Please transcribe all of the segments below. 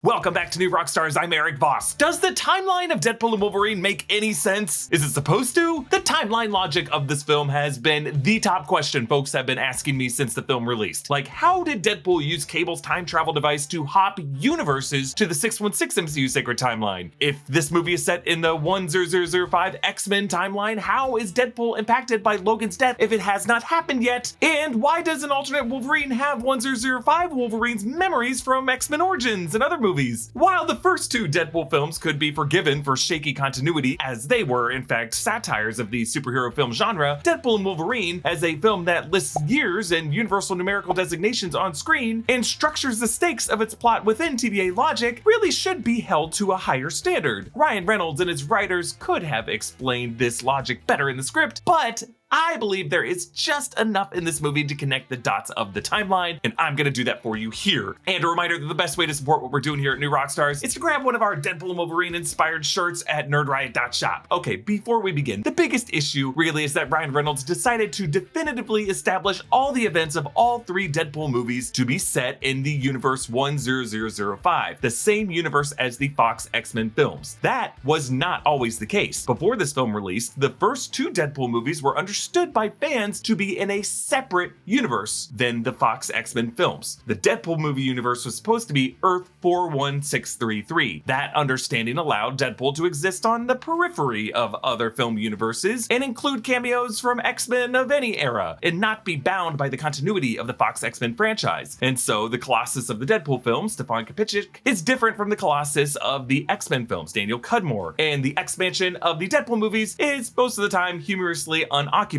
Welcome back to New Rockstars, I'm Erik Voss. Does the timeline of Deadpool and Wolverine make any sense? Is it supposed to? The timeline logic of this film has been the top question folks have been asking me since the film released. Like, how did Deadpool use Cable's time travel device to hop universes to the 616 MCU Sacred Timeline? If this movie is set in the 10005 X-Men timeline, how is Deadpool impacted by Logan's death if it has not happened yet? And why does an alternate Wolverine have 1005 Wolverine's memories from X-Men Origins and other movies? While the first two Deadpool films could be forgiven for shaky continuity, as they were in fact satires of the superhero film genre, Deadpool and Wolverine, as a film that lists years and universal numerical designations on screen and structures the stakes of its plot within TVA logic, really should be held to a higher standard. Ryan Reynolds and his writers could have explained this logic better in the script, but I believe there is just enough in this movie to connect the dots of the timeline, and I'm gonna do that for you here. And a reminder that the best way to support what we're doing here at New Rockstars is to grab one of our Deadpool and Wolverine inspired shirts at nerdriot.shop. Okay, before we begin, the biggest issue really is that Ryan Reynolds decided to definitively establish all the events of all three Deadpool movies to be set in the universe 10005, the same universe as the Fox X-Men films. That was not always the case. Before this film released, the first two Deadpool movies were understood by fans to be in a separate universe than the Fox X-Men films. The Deadpool movie universe was supposed to be Earth 41633. That understanding allowed Deadpool to exist on the periphery of other film universes and include cameos from X-Men of any era and not be bound by the continuity of the Fox X-Men franchise. And so the Colossus of the Deadpool films, Stefan Kapicic, is different from the Colossus of the X-Men films, Daniel Cudmore, and the expansion of the Deadpool movies is most of the time humorously unoccupied,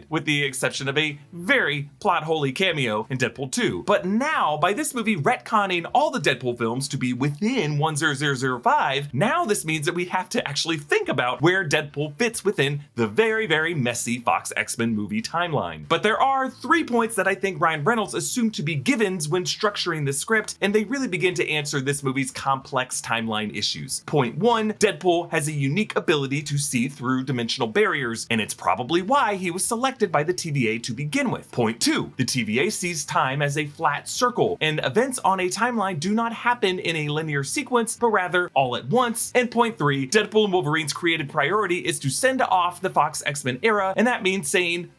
with the exception of a very plot-holy cameo in Deadpool 2. But now, by this movie retconning all the Deadpool films to be within 10005, now this means that we have to actually think about where Deadpool fits within the very, very messy Fox X-Men movie timeline. But there are 3 points that I think Ryan Reynolds assumed to be givens when structuring the script, and they really begin to answer this movie's complex timeline issues. Point 1, Deadpool has a unique ability to see through dimensional barriers, and it's probably why he was selected by the TVA to begin with. Point 2, the TVA sees time as a flat circle, and events on a timeline do not happen in a linear sequence, but rather all at once. And point 3, Deadpool and Wolverine's creative priority is to send off the Fox X-Men era, and that means saying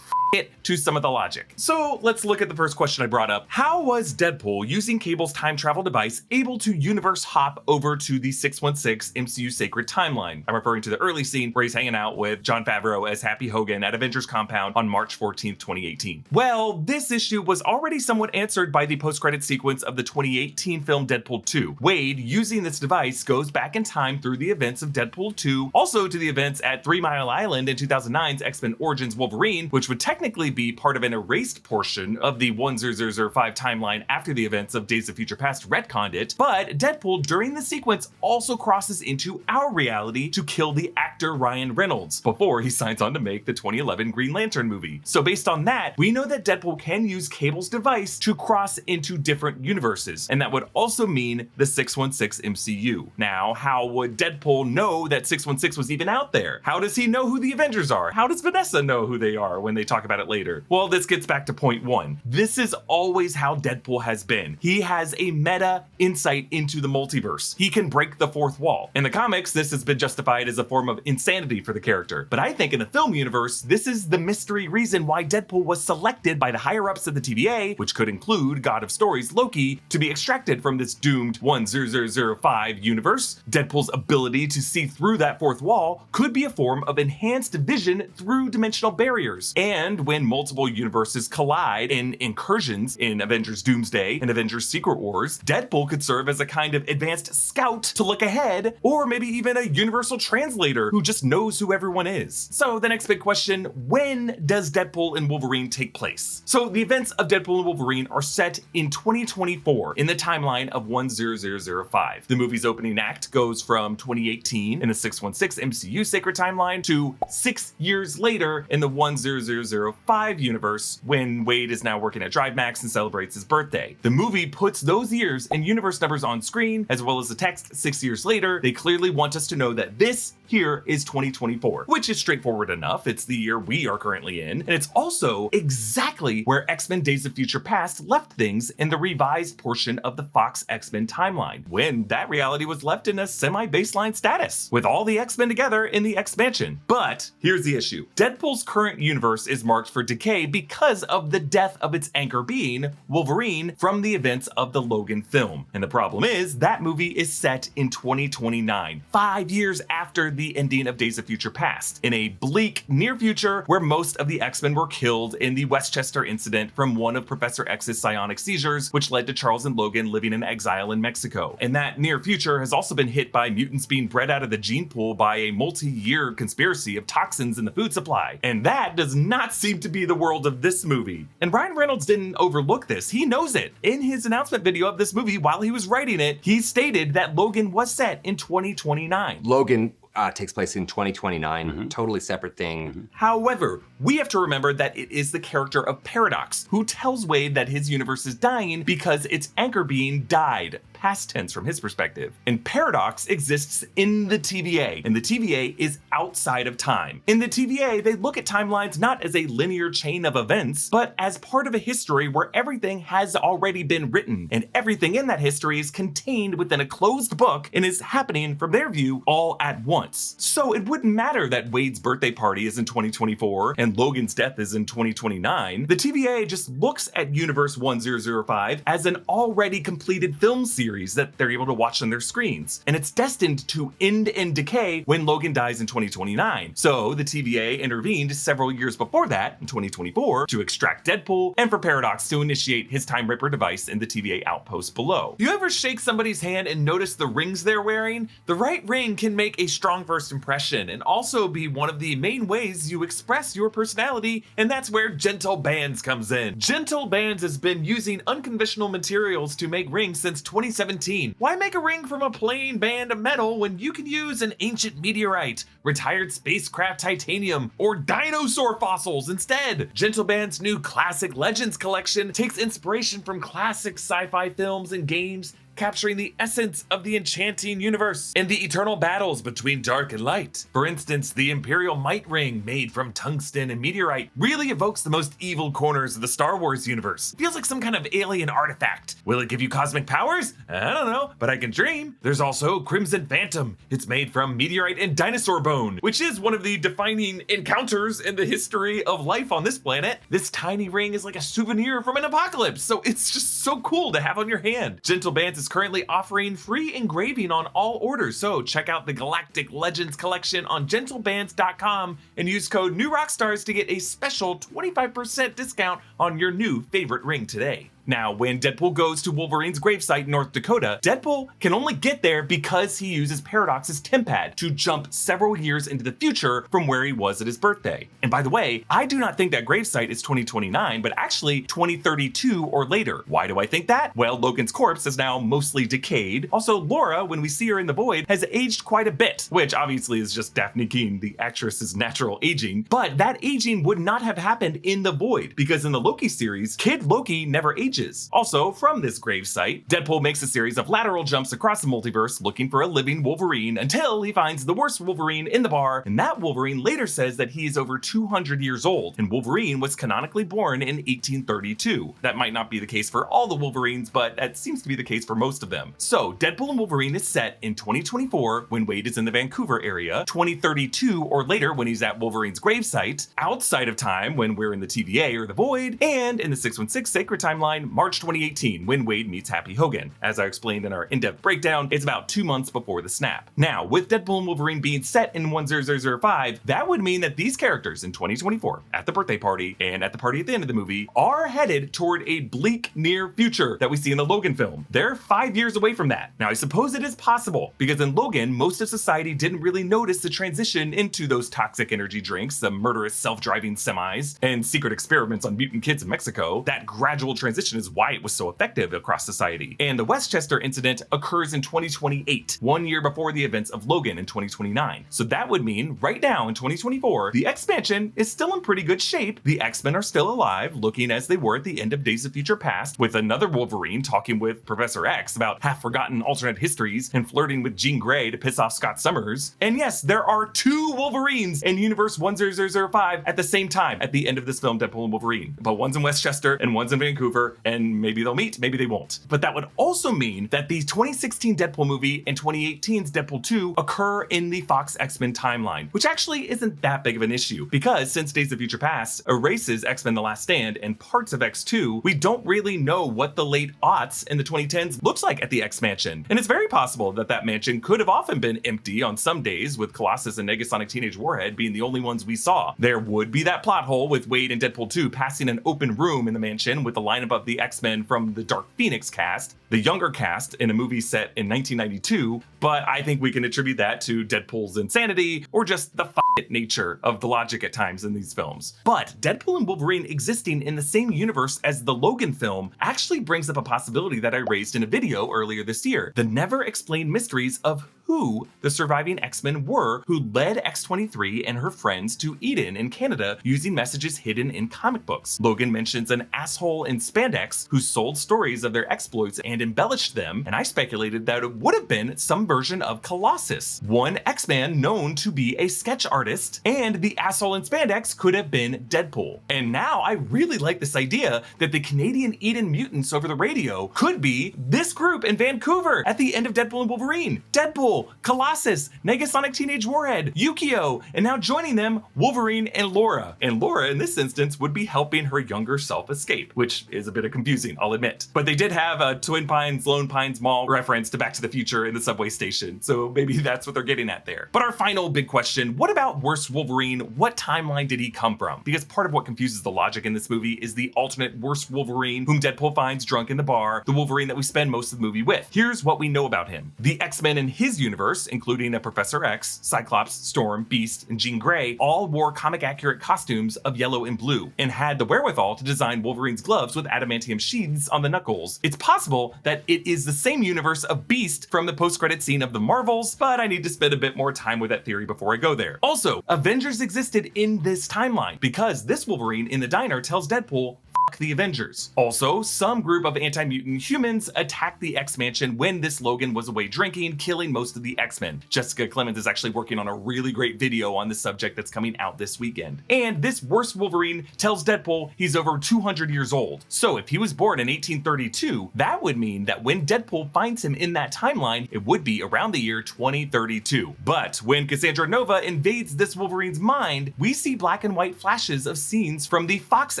it to some of the logic. So let's look at the first question I brought up. How was Deadpool, using Cable's time travel device, able to universe hop over to the 616 MCU Sacred Timeline? I'm referring to the early scene where he's hanging out with Jon Favreau as Happy Hogan at Avengers Compound on March 14th, 2018. Well, this issue was already somewhat answered by the post-credit sequence of the 2018 film Deadpool 2. Wade, using this device, goes back in time through the events of Deadpool 2, also to the events at 3 Mile Island in 2009's X-Men Origins Wolverine, which would technically be part of an erased portion of the 10005 timeline after the events of Days of Future Past retconned it. But Deadpool during the sequence also crosses into our reality to kill the actor Ryan Reynolds before he signs on to make the 2011 Green Lantern movie. So based on that, we know that Deadpool can use Cable's device to cross into different universes, and that would also mean the 616 MCU. Now, how would Deadpool know that 616 was even out there? How does he know who the Avengers are? How does Vanessa know who they are when they talk about it later? Well, this gets back to point 1. This is always how Deadpool has been. He has a meta insight into the multiverse. He can break the fourth wall. In the comics, this has been justified as a form of insanity for the character. But I think in the film universe, this is the mystery reason why Deadpool was selected by the higher-ups of the TVA, which could include God of Stories Loki, to be extracted from this doomed 10005 universe. Deadpool's ability to see through that fourth wall could be a form of enhanced vision through dimensional barriers. And when multiple universes collide in incursions in Avengers Doomsday and Avengers Secret Wars, Deadpool could serve as a kind of advanced scout to look ahead, or maybe even a universal translator who just knows who everyone is. So the next big question, when does Deadpool and Wolverine take place? So the events of Deadpool and Wolverine are set in 2024 in the timeline of 10005. The movie's opening act goes from 2018 in the 616 MCU Sacred Timeline to 6 years later in the 10005 0005 universe when Wade is now working at DriveMax and celebrates his birthday. The movie puts those years and universe numbers on screen, as well as the text 6 years later. They clearly want us to know that this here is 2024, which is straightforward enough. It's the year we are currently in, and it's also exactly where X-Men Days of Future Past left things in the revised portion of the Fox X-Men timeline, when that reality was left in a semi-baseline status, with all the X-Men together in the expansion. But here's the issue. Deadpool's current universe is marked for decay because of the death of its anchor being, Wolverine, from the events of the Logan film. And the problem is, that movie is set in 2029, 5 years after the ending of Days of Future Past, in a bleak near future where most of the X-Men were killed in the Westchester incident from one of Professor X's psionic seizures, which led to Charles and Logan living in exile in Mexico. And that near future has also been hit by mutants being bred out of the gene pool by a multi-year conspiracy of toxins in the food supply. And that does not seem to be the world of this movie. And Ryan Reynolds didn't overlook this. He knows it. In his announcement video of this movie while he was writing it, he stated that Logan was set in 2029. Logan takes place in 2029, totally separate thing. However, we have to remember that it is the character of Paradox who tells Wade that his universe is dying because its anchor being died, past tense from his perspective. And Paradox exists in the TVA, and the TVA is outside of time. In the TVA, they look at timelines not as a linear chain of events, but as part of a history where everything has already been written, and everything in that history is contained within a closed book and is happening from their view all at once. So it wouldn't matter that Wade's birthday party is in 2024 and Logan's death is in 2029. The TVA just looks at Universe 1005 as an already completed film series that they're able to watch on their screens, and it's destined to end in decay when Logan dies in 2029. So the TVA intervened several years before that, in 2024, to extract Deadpool and for Paradox to initiate his Time Ripper device in the TVA outpost below. You ever shake somebody's hand and notice the rings they're wearing? The right ring can make a strong first impression and also be one of the main ways you express your personality, and that's where Gentle Bands comes in. Gentle Bands has been using unconventional materials to make rings since 2017. Why make a ring from a plain band of metal when you can use an ancient meteorite, retired spacecraft titanium, or dinosaur fossils instead? Gentle Band's new Classic Legends collection takes inspiration from classic sci-fi films and games, capturing the essence of the enchanting universe and the eternal battles between dark and light. For instance, the Imperial Might Ring, made from tungsten and meteorite, really evokes the most evil corners of the Star Wars universe. Feels like some kind of alien artifact. Will it give you cosmic powers? I don't know, but I can dream. There's also Crimson Phantom. It's made from meteorite and dinosaur bone, which is one of the defining encounters in the history of life on this planet. This tiny ring is like a souvenir from an apocalypse, so it's just so cool to have on your hand. Gentle Bands is currently offering free engraving on all orders, so check out the Galactic Legends collection on gentlebands.com and use code NEWROCKSTARS to get a special 25% discount on your new favorite ring today. Now, when Deadpool goes to Wolverine's gravesite in North Dakota, Deadpool can only get there because he uses Paradox's Tempad to jump several years into the future from where he was at his birthday. And by the way, I do not think that gravesite is 2029, but actually 2032 or later. Why do I think that? Well, Logan's corpse is now mostly decayed. Also, Laura, when we see her in The Void, has aged quite a bit, which obviously is just Daphne Keane, the actress's natural aging. But that aging would not have happened in The Void, because in the Loki series, Kid Loki never ages. Also, from this gravesite, Deadpool makes a series of lateral jumps across the multiverse looking for a living Wolverine until he finds the worst Wolverine in the bar, and that Wolverine later says that he is over 200 years old, and Wolverine was canonically born in 1832. That might not be the case for all the Wolverines, but that seems to be the case for most of them. So, Deadpool and Wolverine is set in 2024 when Wade is in the Vancouver area, 2032 or later when he's at Wolverine's gravesite, outside of time when we're in the TVA or the Void, and in the 616 Sacred Timeline, March 2018, when Wade meets Happy Hogan. As I explained in our in-depth breakdown, it's about 2 months before the snap. Now, with Deadpool and Wolverine being set in 10005, that would mean that these characters in 2024, at the birthday party and at the party at the end of the movie, are headed toward a bleak near future that we see in the Logan film. They're 5 years away from that. Now, I suppose it is possible, because in Logan, most of society didn't really notice the transition into those toxic energy drinks, the murderous self-driving semis, and secret experiments on mutant kids in Mexico. That gradual transition expansion is why it was so effective across society. And the Westchester incident occurs in 2028, 1 year before the events of Logan in 2029. So that would mean right now in 2024, the expansion is still in pretty good shape. The X-Men are still alive, looking as they were at the end of Days of Future Past, with another Wolverine talking with Professor X about half-forgotten alternate histories and flirting with Jean Grey to piss off Scott Summers. And yes, there are 2 Wolverines in Universe 10005 at the same time at the end of this film, Deadpool and Wolverine. But one's in Westchester and one's in Vancouver, and maybe they'll meet, maybe they won't. But that would also mean that the 2016 Deadpool movie and 2018's Deadpool 2 occur in the Fox X-Men timeline, which actually isn't that big of an issue, because since Days of Future Past erases X-Men The Last Stand and parts of X2, we don't really know what the late aughts in the 2010s looks like at the X-Mansion. And it's very possible that that mansion could have often been empty on some days, with Colossus and Negasonic Teenage Warhead being the only ones we saw. There would be that plot hole with Wade and Deadpool 2 passing an open room in the mansion with the lineup of the X-Men from the Dark Phoenix cast, the younger cast in a movie set in 1992, but I think we can attribute that to Deadpool's insanity or just the nature of the logic at times in these films. But Deadpool and Wolverine existing in the same universe as the Logan film actually brings up a possibility that I raised in a video earlier this year: the never explained mysteries of who the surviving X-Men were who led X-23 and her friends to Eden in Canada using messages hidden in comic books. Logan mentions an asshole in spandex who sold stories of their exploits and embellished them, and I speculated that it would have been some version of Colossus, one X-Man known to be a sketch artist, and the asshole in spandex could have been Deadpool. And now I really like this idea that the Canadian Eden mutants over the radio could be this group in Vancouver at the end of Deadpool and Wolverine. Deadpool, Colossus, Negasonic Teenage Warhead, Yukio, and now joining them, Wolverine and Laura. And Laura, in this instance, would be helping her younger self escape, which is a bit confusing, I'll admit. But they did have a Twin Pines, Lone Pines Mall reference to Back to the Future in the subway station, so maybe that's what they're getting at there. But our final big question, what about worst Wolverine? What timeline did he come from? Because part of what confuses the logic in this movie is the alternate worst Wolverine whom Deadpool finds drunk in the bar, the Wolverine that we spend most of the movie with. Here's what we know about him. The X-Men in his universe, including a Professor X, Cyclops, Storm, Beast, and Jean Grey, all wore comic-accurate costumes of yellow and blue, and had the wherewithal to design Wolverine's gloves with adamantium sheaths on the knuckles. It's possible that it is the same universe of Beast from the post-credit scene of the Marvels, but I need to spend a bit more time with that theory before I go there. Also, Avengers existed in this timeline, because this Wolverine in the diner tells Deadpool, the Avengers. Also, some group of anti-mutant humans attacked the X-Mansion when this Logan was away drinking, killing most of the X-Men. Jessica Clemons is actually working on a really great video on this subject that's coming out this weekend. And this worst Wolverine tells Deadpool he's over 200 years old. So if he was born in 1832, that would mean that when Deadpool finds him in that timeline, it would be around the year 2032. But when Cassandra Nova invades this Wolverine's mind, we see black and white flashes of scenes from the Fox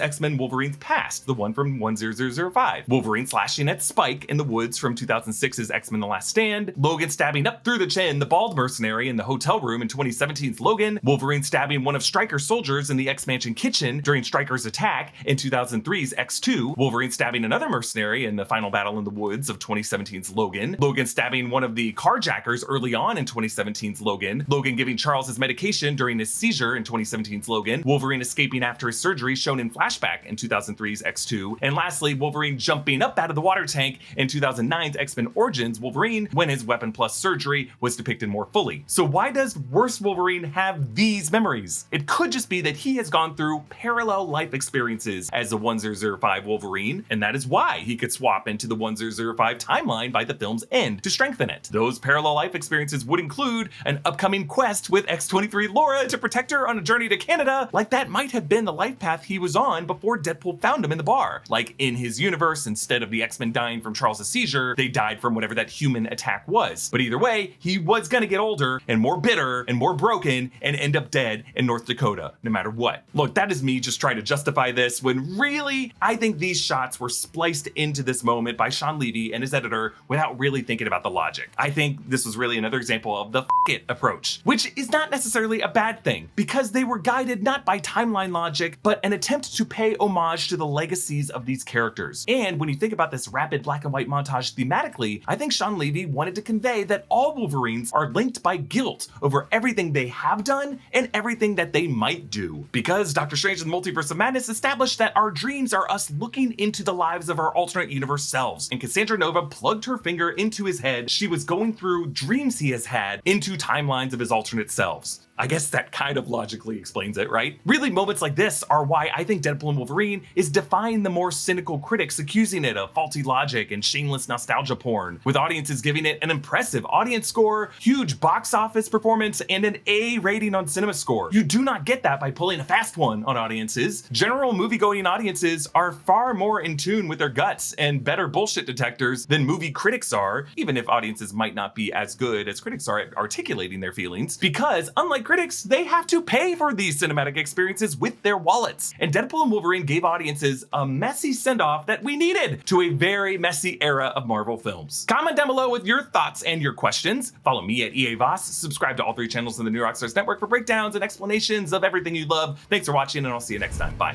X-Men Wolverine's past, the one from 10005. Wolverine slashing at Spike in the woods from 2006's X-Men The Last Stand, Logan stabbing up through the chin the bald mercenary in the hotel room in 2017's Logan, Wolverine stabbing one of Stryker's soldiers in the X-Mansion kitchen during Stryker's attack in 2003's X2, Wolverine stabbing another mercenary in the final battle in the woods of 2017's Logan, Logan stabbing one of the carjackers early on in 2017's Logan, Logan giving Charles his medication during his seizure in 2017's Logan, Wolverine escaping after his surgery shown in flashback in 2003's X2, and lastly, Wolverine jumping up out of the water tank in 2009's X-Men Origins Wolverine when his weapon plus surgery was depicted more fully. So why does worst Wolverine have these memories? It could just be that he has gone through parallel life experiences as a 1005 Wolverine, and that is why he could swap into the 1005 timeline by the film's end to strengthen it. Those parallel life experiences would include an upcoming quest with X-23 Laura to protect her on a journey to Canada, like that might have been the life path he was on before Deadpool found him in the bar. Like in his universe, instead of the X-Men dying from Charles' seizure, they died from whatever that human attack was. But either way, he was gonna get older and more bitter and more broken and end up dead in North Dakota, no matter what. Look, that is me just trying to justify this when really, I think these shots were spliced into this moment by Sean Levy and his editor without really thinking about the logic. I think this was really another example of the f it approach, which is not necessarily a bad thing, because they were guided not by timeline logic, but an attempt to pay homage to the the legacies of these characters. And when you think about this rapid black and white montage thematically, I think Sean Levy wanted to convey that all Wolverines are linked by guilt over everything they have done and everything that they might do. Because Doctor Strange and the Multiverse of Madness established that our dreams are us looking into the lives of our alternate universe selves, and Cassandra Nova plugged her finger into his head. She was going through dreams he has had into timelines of his alternate selves. I guess that kind of logically explains it, right? Really, moments like this are why I think Deadpool and Wolverine is defying the more cynical critics accusing it of faulty logic and shameless nostalgia porn, with audiences giving it an impressive audience score, huge box office performance, and an A rating on CinemaScore. You do not get that by pulling a fast one on audiences. General movie-going audiences are far more in tune with their guts and better bullshit detectors than movie critics are, even if audiences might not be as good as critics are at articulating their feelings, because unlike critics, they have to pay for these cinematic experiences with their wallets. And Deadpool and Wolverine gave audiences a messy send-off that we needed to a very messy era of Marvel films. Comment down below with your thoughts and your questions. Follow me at EA Voss. Subscribe to all 3 channels in the new Rockstars network for breakdowns and explanations of everything you love. Thanks for watching, and I'll see you next time. Bye.